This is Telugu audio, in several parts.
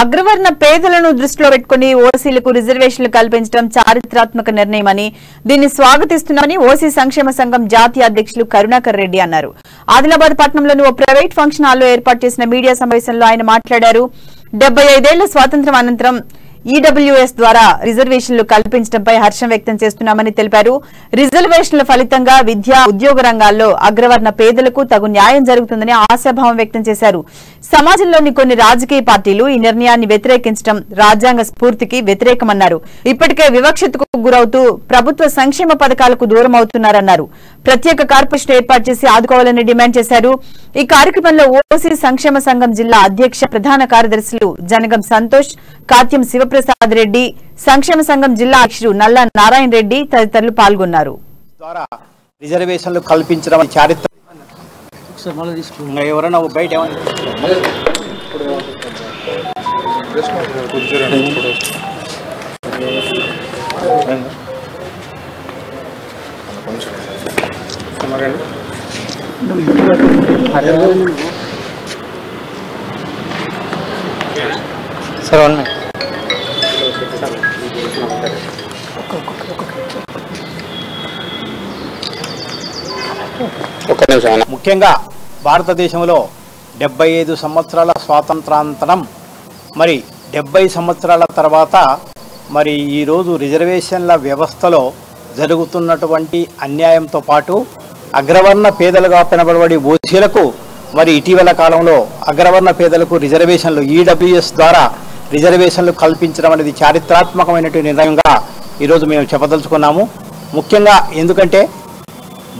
అగ్రవర్ణ పేదలను దృష్టిలో పెట్టుకుని ఓసీలకు రిజర్వేషన్లు కల్పించడం చారిత్రాత్మక నిర్ణయమని దీన్ని స్వాగతిస్తున్నామని ఓసీ సంక్షేమ సంఘం జాతీయ అధ్యక్షులు కరుణాకర్ రెడ్డి అన్నారు. ఆదిలాబాద్ పట్టణంలోని ఓ ప్రైవేట్ ఫంక్షన్ హాల్లో ఏర్పాటు చేసిన మీడియా సమావేశంలో ఆయన మాట్లాడారు. 75 ఏళ్ల స్వాతంత్ర్యం అనంతరం ఈడబ్ల్యూఎస్ ద్వారా రిజర్వేషన్లు కల్పించడంపై హర్షం వ్యక్తం చేస్తున్నామని తెలిపారు. రిజర్వేషన్ల ఫలితంగా విద్యా ఉద్యోగ రంగాల్లో అగ్రవర్ణ పేదలకు తగు న్యాయం జరుగుతుందని ఆశాభావం వ్యక్తం చేశారు. సమాజంలోని కొన్ని రాజకీయ పార్టీలు ఈ నిర్ణయాన్ని వ్యతిరేకించడం రాజ్యాంగ స్ఫూర్తికి వ్యతిరేకమన్నారు. ఇప్పటికే వివక్షతకు గురవుతూ ప్రభుత్వ సంక్షేమ పథకాలకు దూరం అవుతున్నారన్నారు. ప్రత్యేక కార్పొరేషన్ ఏర్పాటు చేసి ఆదుకోవాలని డిమాండ్ చేశారు. ఈ కార్యక్రమంలో ఓసీ సంక్షేమ సంఘం జిల్లా అధ్యక్ష ప్రధాన కార్యదర్శులు జనగం సంతోష్, కాత్యం శివప్రసాద్ రెడ్డి, సంక్షేమ సంఘం జిల్లా అధ్యక్షుడు నల్ల నారాయణ రెడ్డి తదితరులు పాల్గొన్నారు. రిజర్వేషన్లు కల్పించడం ఎవరైనా బయట ముఖ్యంగా భారతదేశంలో 75 సంవత్సరాల స్వాతంత్రానంతరం మరి 70 సంవత్సరాల తర్వాత మరి ఈరోజు రిజర్వేషన్ల వ్యవస్థలో జరుగుతున్నటువంటి అన్యాయంతో పాటు అగ్రవర్ణ పేదలుగా పిలువబడే ఓసీలకు మరి ఇటీవల కాలంలో అగ్రవర్ణ పేదలకు రిజర్వేషన్లు ఈడబ్ల్యూఎస్ ద్వారా రిజర్వేషన్లు కల్పించడం అనేది చారిత్రాత్మకమైనటువంటి నిర్ణయంగా ఈరోజు మేము చెప్పదలుచుకున్నాము. ముఖ్యంగా ఎందుకంటే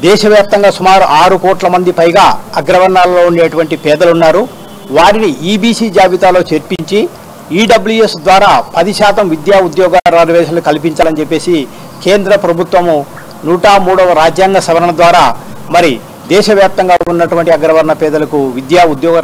దేశవ్యాప్తంగా సుమారు 6 కోట్ల మంది పైగా అగ్రవర్ణాలలో ఉండేటువంటి పేదలు ఉన్నారు. వారిని ఈబీసీ జాబితాలో చేర్పించి ఈడబ్ల్యూఎస్ ద్వారా 10% విద్యా ఉద్యోగ రిజర్వేషన్లు కల్పించాలని చెప్పేసి కేంద్ర ప్రభుత్వము 103వ రాజ్యాంగ సవరణ ద్వారా మరి దేశవ్యాప్తంగా ఉన్నటువంటి అగ్రవర్ణ పేదలకు విద్యా ఉద్యోగ